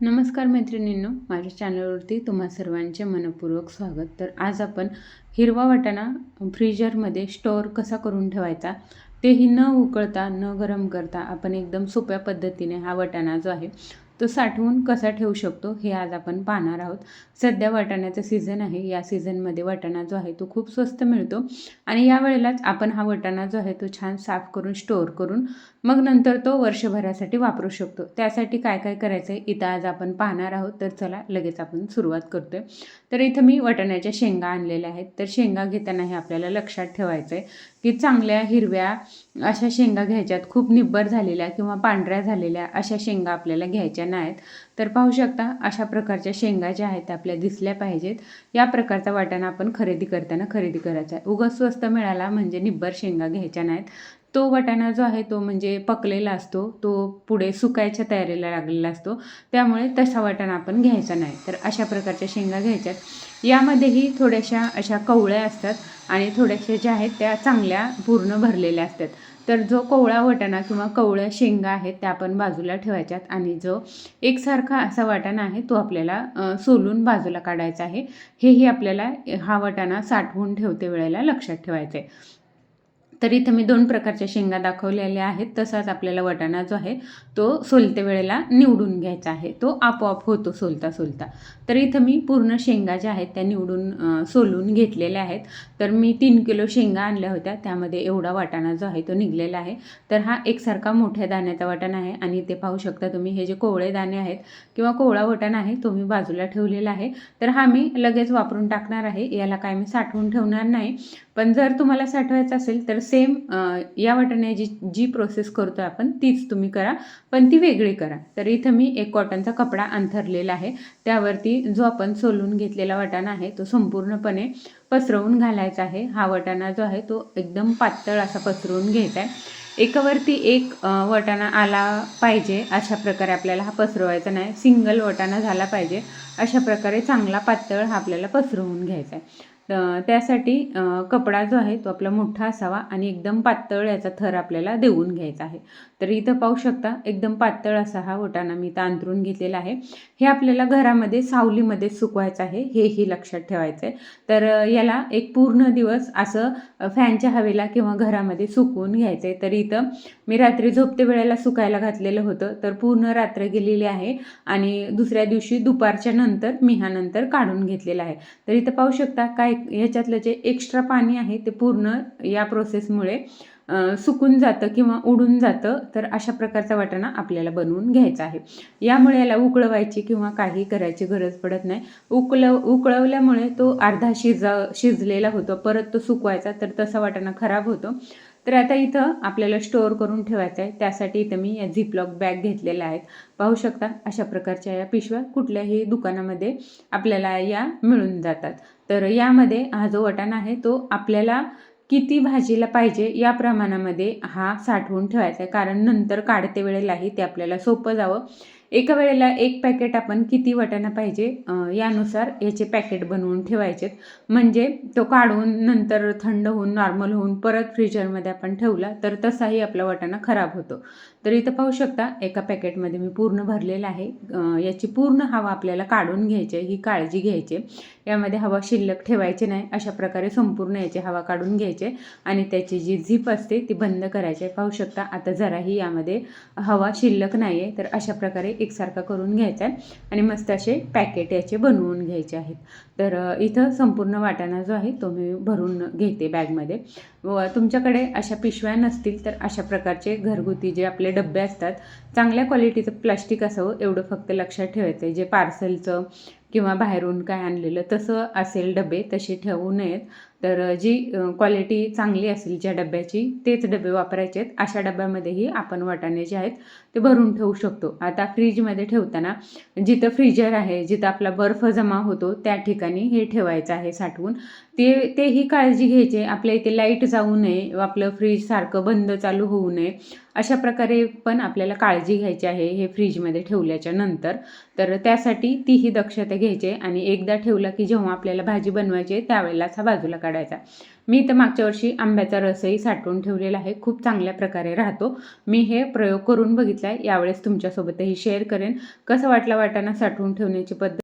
नमस्कार मैत्रिणींनो, माझ्या चॅनलवरती तुम्हा सर्वांचे मनपूर्वक स्वागत. तर आज आपण हिरवा वाटाणा फ्रीजरमध्ये स्टोअर कसा करून ठेवायचा, तेही न उकळता न गरम करता आपण एकदम सोप्या पद्धतीने हा वाटाणा जो आहे तो साठवून कसा ठेवू शकतो हे आज आपण पाहणार आहोत. सध्या वाटाण्याचं सीझन आहे. या सीझनमध्ये वाटाणा जो आहे तो खूप स्वस्त मिळतो आणि या वेळेलाच आपण हा वाटाणा जो आहे तो छान साफ करून स्टोअर करून मग नंतर तो वर्षभरासाठी वापरू शकतो. त्यासाठी काय काय करायचं आहे इथं आज आपण पाहणार आहोत. तर चला लगेच आपण सुरुवात करतोय. तर इथं मी वाटाण्याच्या शेंगा आणलेल्या आहेत. तर शेंगा घेताना हे आपल्याला लक्षात ठेवायचं आहे की चांगल्या हिरव्या अशा शेंगा घ्यायच्यात. खूप निब्बर झालेल्या किंवा पांढऱ्या झालेल्या अशा शेंगा आपल्याला घ्यायच्या नाहीत. तर पाहू शकता अशा प्रकारच्या शेंगा ज्या आहेत आपल्या दिसल्या पाहिजेत. या प्रकारचा वाटाणा आपण खरेदी करताना खरेदी करायचा आहे. उगाच स्वस्त मिळाला म्हणजे निब्बर शेंगा घ्यायच्या नाहीत. तो वाटाणा जो आहे तो म्हणजे पकलेला असतो, तो पुढे सुकायच्या तयारीला लागलेला असतो, त्यामुळे तसा वाटाणा आपण घ्यायचा नाही. तर अशा प्रकारच्या शेंगा घ्यायच्यात. यामध्येही थोड्याशा अशा कवळ्या असतात आणि थोड्याशा ज्या आहेत त्या चांगल्या पूर्ण भरलेल्या असतात. तर जो कोवळा वाटाणा किंवा कवळ्या शेंगा आहेत त्या आपण बाजूला ठेवायच्यात आणि जो एकसारखा असा वाटाणा आहे तो आपल्याला सोलून बाजूला काढायचा आहे. हेही आपल्याला हा वाटाणा साठवून ठेवते वेळेला लक्षात ठेवायचं आहे. तर इथं मी 2 प्रकारच्या शेंगा दाखवलेल्या आहेत. तसाच आपल्याला वाटाणा जो आहे तो सोलते वेळेला निवडून घ्यायचा आहे. तो आपोआप होतो सोलता सोलता. तर इथं मी पूर्ण शेंगा ज्या आहेत त्या निवडून सोलून घेतलेल्या आहेत. तर मी 3 किलो शेंगा आणल्या होत्या. त्यामध्ये एवढा वाटाणा जो आहे तो निघलेला आहे. तर हा एकसारखा मोठ्या दाण्याचा वाटाणा आहे आणि ते पाहू शकता तुम्ही हे जे कोवळे दाणे आहेत किंवा कोवळा वाटाणा आहे तो मी बाजूला ठेवलेला आहे. तर हा मी लगेच वापरून टाकणार आहे. याला काय मी साठवून ठेवणार नाही. पण जर तुम्हाला साठवायचं असेल तर सेम या वाटाण्याची जी प्रोसेस करतो आपण तीच तुम्ही करा, पण ती वेगळी करा. तर इथं मी एक कॉटनचा कपडा अंथरलेला आहे. त्यावरती जो आपण सोलून घेतलेला वाटाणा आहे तो संपूर्णपणे पसरवून घालायचा आहे. हा वाटाणा जो आहे तो एकदम पातळ असा पसरवून घ्यायचा आहे. एकावरती एक वाटाणा आला पाहिजे अशा प्रकारे आपल्याला हा पसरवायचा नाही. सिंगल वाटाणा झाला पाहिजे अशा प्रकारे चांगला पातळ हा आपल्याला पसरवून घ्यायचा आहे. त्यासाठी कपडा जो आहे तो आपला मोठा असावा आणि एकदम पातळ याचा थर आपल्याला देऊन घ्यायचा आहे. तर इथं पाहू शकता एकदम पातळ असा हा वाटाणा मी इथं अंथरून घेतलेला आहे. हे आपल्याला घरामध्ये सावलीमध्ये सुकवायचं आहे, हेही लक्षात ठेवायचं आहे. तर याला एक पूर्ण दिवस असं फॅनच्या हवेला किंवा घरामध्ये सुकवून घ्यायचं आहे. तर इथं मी रात्री झोपते वेळेला सुकायला घातलेलं होतं. तर पूर्ण रात्र गेलेली आहे आणि दुसऱ्या दिवशी दुपारच्या नंतर मी हा नंतर काढून घेतलेला आहे. तर इथं पाहू शकता काय ह्याच्यातलं जे एक्स्ट्रा पाणी आहे ते पूर्ण या प्रोसेसमुळे सुकून जातं किंवा उडून जातं. तर अशा प्रकारचा वाटाणा आपल्याला बनवून घ्यायचा आहे. यामुळे याला उकळवायची किंवा काही करायची गरज पडत नाही. उकळवल्यामुळे तो अर्धा शिजलेला होतो, परत तो सुकवायचा तर तसा वाटाणा खराब होतो. तर आता इथं आपल्याला स्टोअर करून ठेवायचं आहे. त्यासाठी इथं मी या झिपलॉक बॅग घेतलेल्या आहेत. पाहू शकता अशा प्रकारच्या या पिशव्या कुठल्याही दुकानामध्ये आपल्याला या मिळून जातात. तर यामध्ये हा जो वाटाणा आहे तो आपल्याला किती भाजीला पाहिजे या प्रमाणामध्ये हा साठवून ठेवायचा आहे. कारण नंतर काढते वेळेलाही ते आपल्याला सोपं जावं. एका वेळेला एक पॅकेट आपण किती वाटाणा पाहिजे यानुसार याचे पॅकेट बनवून ठेवायचेत. म्हणजे तो काढून नंतर थंड होऊन नॉर्मल होऊन परत फ्रीजरमध्ये आपण ठेवला तर तसाही आपला वाटाणा खराब होतो. तर इथं पाहू शकता एका पॅकेटमध्ये मी पूर्ण भरलेलं आहे. याची पूर्ण हवा आपल्याला काढून घ्यायची आहे, ही काळजी घ्यायची. यामध्ये हवा शिल्लक ठेवायची नाही. अशा प्रकारे संपूर्ण याची हवा काढून घ्यायची आणि त्याची जी झीप असते ती बंद करायची आहे. पाहू शकता आता जराही यामध्ये हवा शिल्लक नाही आहे. तर अशा प्रकारे एकसारखा करून घ्यायचा आहे आणि मस्त असे पॅकेट याचे बनवून घ्यायचे आहेत. तर इथं संपूर्ण वाटाणा जो आहे तो मी भरून घेते बॅगमध्ये. व तुमच्याकडे अशा पिशव्या नसतील तर अशा प्रकारचे घरगुती जे आपले डबे असतात, चांगल्या क्वालिटीचं प्लास्टिक असावं एवढं फक्त लक्षात ठेवायचं आहे. जे पार्सलचं किंवा बाहेरून काय आणलेलं तसं असेल डबे तसे ठेवू नयेत. तर जी क्वालिटी चांगली असेल ज्या डब्याची तेच डबे वापरायचे आहेत. अशा डब्यामध्येही आपण वाटाणे जे आहेत ते भरून ठेवू शकतो. आता फ्रीजमध्ये ठेवताना जिथं फ्रीजर आहे, जिथं आपला बर्फ जमा होतो त्या ठिकाणी हे ठेवायचं आहे साठवून. तेही काळजी घ्यायची. आपल्या इथे लाईट जाऊ नये, आपलं फ्रीज सारखं बंद चालू होऊ नये अशा प्रकारे पण आपल्याला काळजी घ्यायची आहे हे फ्रीजमध्ये ठेवल्याच्या नंतर. तर त्यासाठी तीही दक्षता घ्यायची आणि एकदा ठेवला की जेव्हा आपल्याला भाजी बनवायची आहे त्यावेळेलाच हा बाजूला काढायचा. मी तर मागच्या वर्षी आंब्याचा रसही साठवून ठेवलेला आहे, खूप चांगल्या प्रकारे राहतो. मी हे प्रयोग करून बघितला आहे, यावेळेस तुमच्यासोबतही शेअर करेन. कसं वाटला वाटाणा साठवून ठेवण्याची पद्धत